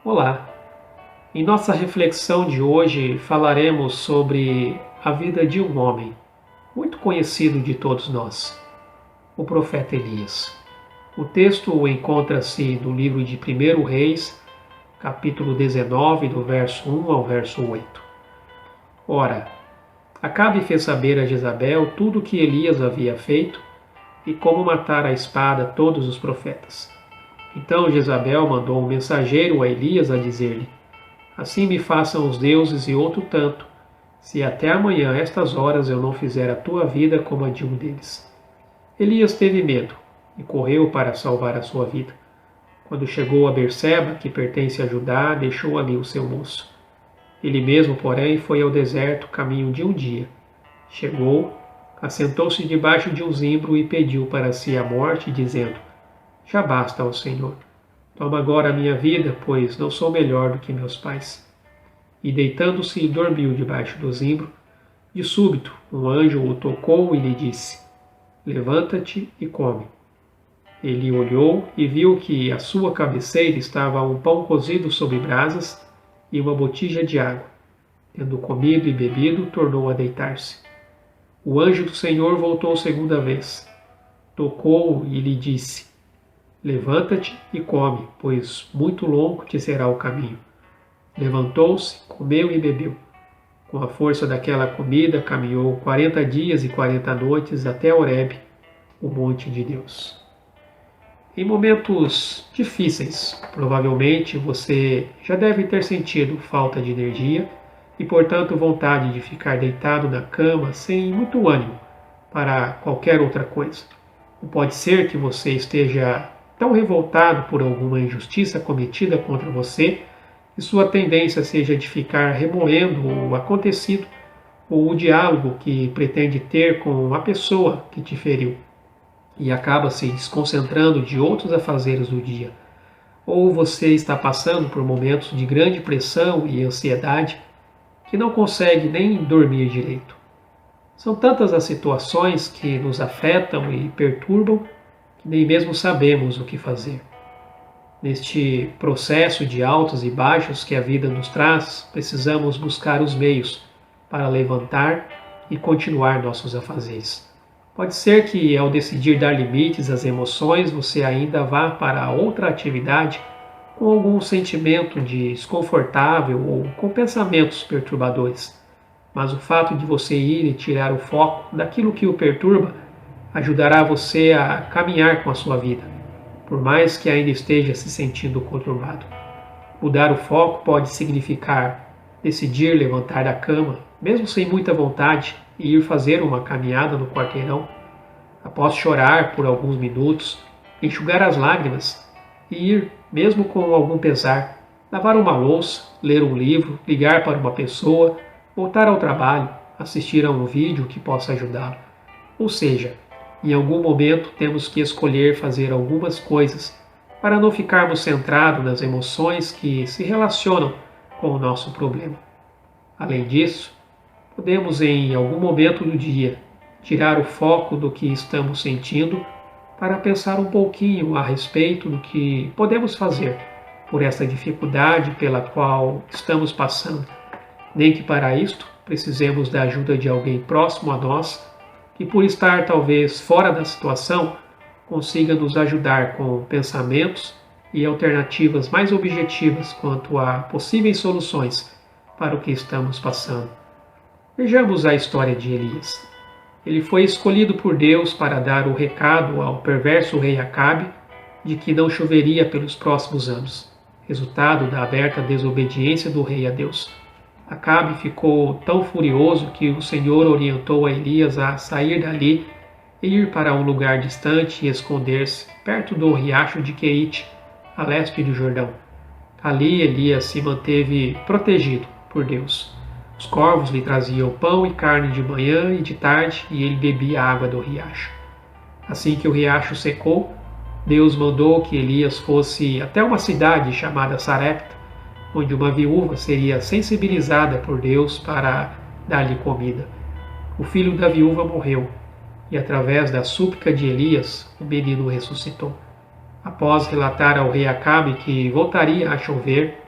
Olá! Em nossa reflexão de hoje falaremos sobre a vida de um homem muito conhecido de todos nós, o profeta Elias. O texto encontra-se no livro de 1 Reis, capítulo 19, do verso 1 ao verso 8. Ora, Acabe fez saber a Jezabel tudo o que Elias havia feito e como matar à espada todos os profetas. Então Jezabel mandou um mensageiro a Elias a dizer-lhe: Assim me façam os deuses e outro tanto, se até amanhã a estas horas eu não fizer a tua vida como a de um deles. Elias teve medo e correu para salvar a sua vida. Quando chegou a Berseba, que pertence a Judá, deixou ali o seu moço. Ele mesmo, porém, foi ao deserto caminho de um dia. Chegou, assentou-se debaixo de um zimbro e pediu para si a morte, dizendo: Já basta, ó Senhor. Toma agora a minha vida, pois não sou melhor do que meus pais. E deitando-se, dormiu debaixo do zimbro. De súbito, um anjo o tocou e lhe disse: Levanta-te e come. Ele olhou e viu que à sua cabeceira estava um pão cozido sobre brasas e uma botija de água. Tendo comido e bebido, tornou a deitar-se. O anjo do Senhor voltou segunda vez. Tocou-o e lhe disse: Levanta-te e come, pois muito longo te será o caminho. Levantou-se, comeu e bebeu. Com a força daquela comida, caminhou 40 dias e 40 noites até Horebe, o monte de Deus. Em momentos difíceis, provavelmente você já deve ter sentido falta de energia e, portanto, vontade de ficar deitado na cama sem muito ânimo para qualquer outra coisa. Ou pode ser que você esteja tão revoltado por alguma injustiça cometida contra você que sua tendência seja de ficar remoendo o acontecido ou o diálogo que pretende ter com a pessoa que te feriu e acaba se desconcentrando de outros afazeres do dia. Ou você está passando por momentos de grande pressão e ansiedade que não consegue nem dormir direito. São tantas as situações que nos afetam e perturbam que nem mesmo sabemos o que fazer. Neste processo de altos e baixos que a vida nos traz, precisamos buscar os meios para levantar e continuar nossos afazeres. Pode ser que, ao decidir dar limites às emoções, você ainda vá para outra atividade com algum sentimento de desconfortável ou com pensamentos perturbadores. Mas o fato de você ir e tirar o foco daquilo que o perturba ajudará você a caminhar com a sua vida, por mais que ainda esteja se sentindo conturbado. Mudar o foco pode significar decidir levantar da cama, mesmo sem muita vontade, e ir fazer uma caminhada no quarteirão. Após chorar por alguns minutos, enxugar as lágrimas e ir, mesmo com algum pesar, lavar uma louça, ler um livro, ligar para uma pessoa, voltar ao trabalho, assistir a um vídeo que possa ajudá-lo. Ou seja, em algum momento temos que escolher fazer algumas coisas para não ficarmos centrados nas emoções que se relacionam com o nosso problema. Além disso, podemos em algum momento do dia tirar o foco do que estamos sentindo para pensar um pouquinho a respeito do que podemos fazer por essa dificuldade pela qual estamos passando. Nem que para isto precisemos da ajuda de alguém próximo a nós, que por estar talvez fora da situação, consiga nos ajudar com pensamentos e alternativas mais objetivas quanto a possíveis soluções para o que estamos passando. Vejamos a história de Elias. Ele foi escolhido por Deus para dar o recado ao perverso rei Acabe de que não choveria pelos próximos anos, resultado da aberta desobediência do rei a Deus. Acabe ficou tão furioso que o Senhor orientou a Elias a sair dali e ir para um lugar distante e esconder-se perto do riacho de Querite, a leste do Jordão. Ali Elias se manteve protegido por Deus. Os corvos lhe traziam pão e carne de manhã e de tarde, e ele bebia a água do riacho. Assim que o riacho secou, Deus mandou que Elias fosse até uma cidade chamada Sarepta, onde uma viúva seria sensibilizada por Deus para dar-lhe comida. O filho da viúva morreu, e através da súplica de Elias, o menino ressuscitou. Após relatar ao rei Acabe que voltaria a chover,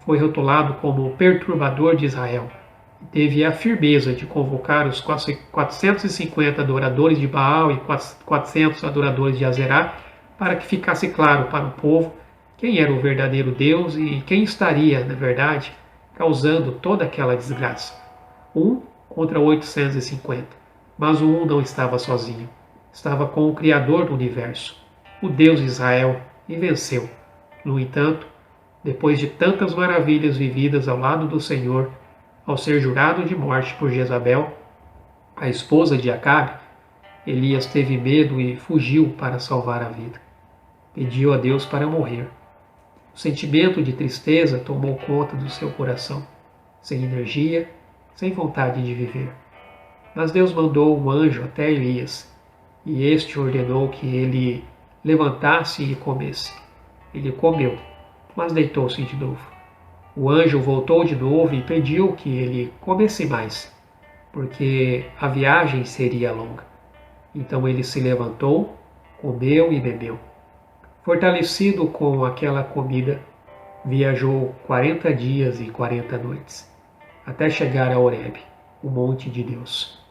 foi rotulado como o perturbador de Israel. Teve a firmeza de convocar os 450 adoradores de Baal e 400 adoradores de Azerá para que ficasse claro para o povo quem era o verdadeiro Deus e quem estaria, na verdade, causando toda aquela desgraça. Um contra 850. Mas o não estava sozinho. Estava com o Criador do universo, o Deus de Israel, e venceu. No entanto, depois de tantas maravilhas vividas ao lado do Senhor, ao ser jurado de morte por Jezabel, a esposa de Acabe, Elias teve medo e fugiu para salvar a vida. Pediu a Deus para morrer. O sentimento de tristeza tomou conta do seu coração, sem energia, sem vontade de viver. Mas Deus mandou um anjo até Elias, e este ordenou que ele levantasse e comesse. Ele comeu, mas deitou-se de novo. O anjo voltou de novo e pediu que ele comesse mais, porque a viagem seria longa. Então ele se levantou, comeu e bebeu. Fortalecido com aquela comida, viajou 40 dias e 40 noites, até chegar a Horebe, o monte de Deus.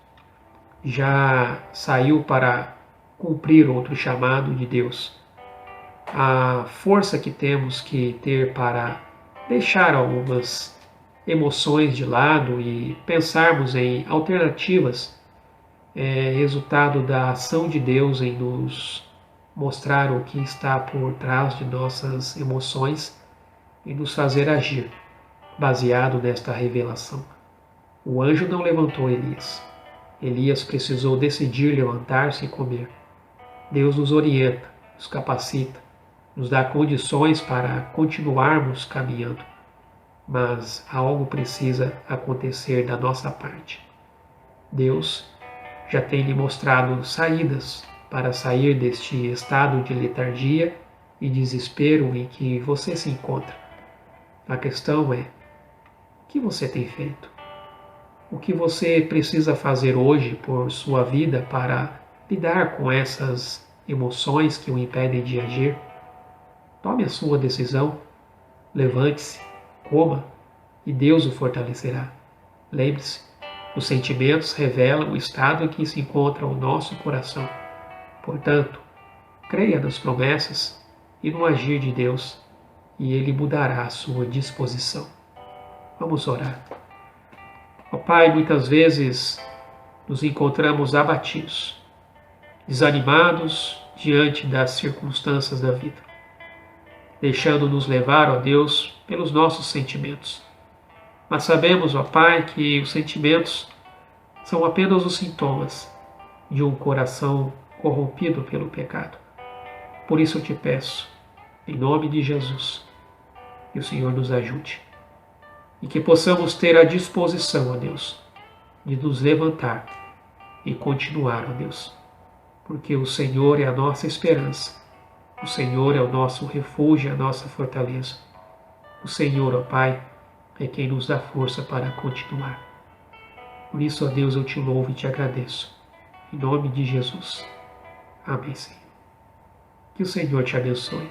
Já saiu para cumprir outro chamado de Deus. A força que temos que ter para deixar algumas emoções de lado e pensarmos em alternativas é resultado da ação de Deus em nos mostrar o que está por trás de nossas emoções e nos fazer agir, baseado nesta revelação. O anjo não levantou Elias. Elias precisou decidir levantar-se e comer. Deus nos orienta, nos capacita, nos dá condições para continuarmos caminhando, mas algo precisa acontecer da nossa parte. Deus já tem lhe mostrado saídas para sair deste estado de letargia e desespero em que você se encontra. A questão é: o que você tem feito? O que você precisa fazer hoje por sua vida para lidar com essas emoções que o impedem de agir? Tome a sua decisão, levante-se, coma e Deus o fortalecerá. Lembre-se, os sentimentos revelam o estado em que se encontra o nosso coração. Portanto, creia nas promessas e no agir de Deus, e Ele mudará a sua disposição. Vamos orar. Ó Pai, muitas vezes nos encontramos abatidos, desanimados diante das circunstâncias da vida, deixando-nos levar, ó Deus, pelos nossos sentimentos. Mas sabemos, ó Pai, que os sentimentos são apenas os sintomas de um coração corrompido pelo pecado. Por isso eu te peço, em nome de Jesus, que o Senhor nos ajude e que possamos ter a disposição, ó Deus, de nos levantar e continuar, ó Deus, porque o Senhor é a nossa esperança. O Senhor é o nosso refúgio, a nossa fortaleza. O Senhor, ó Pai, é quem nos dá força para continuar. Por isso, ó Deus, eu te louvo e te agradeço. Em nome de Jesus. Amém, Senhor. Que o Senhor te abençoe.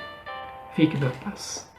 Fique na paz.